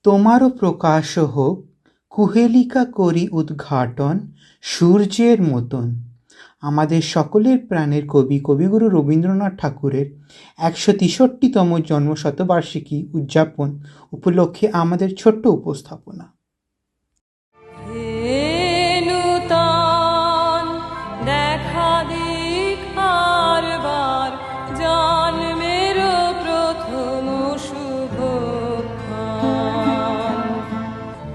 তোমারও প্রকাশ হোক, কুহেলিকা করি উদ্ঘাটন সূর্যের মতন। আমাদের সকলের প্রাণের কবি কবিগুরু রবীন্দ্রনাথ ঠাকুরের 163তম জন্মশতবার্ষিকী উদযাপন উপলক্ষে আমাদের ছোট্ট উপস্থাপনা। দেখা দিক আরবার জন্মের প্রথম শুভক্ষণ,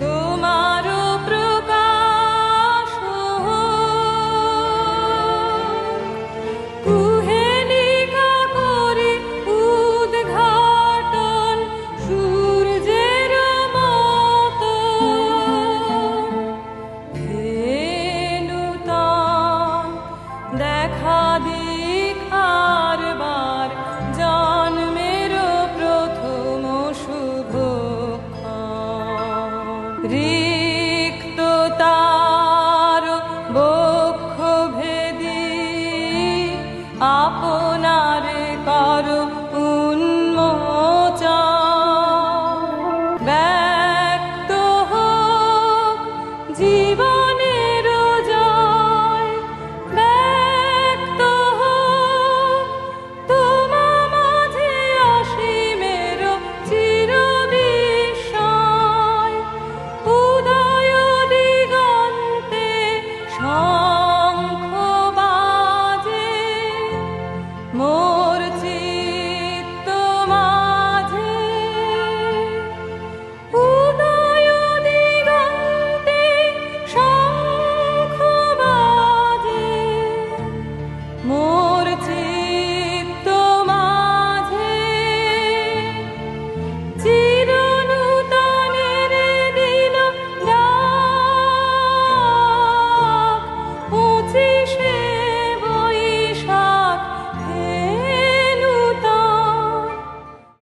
তোমার প্রকাশ কুহেলিকা করি উদ্ঘাটন সূর্যের মতো। দেখা দিক আরবার জন্মের প্রথম শুভক্ষণ।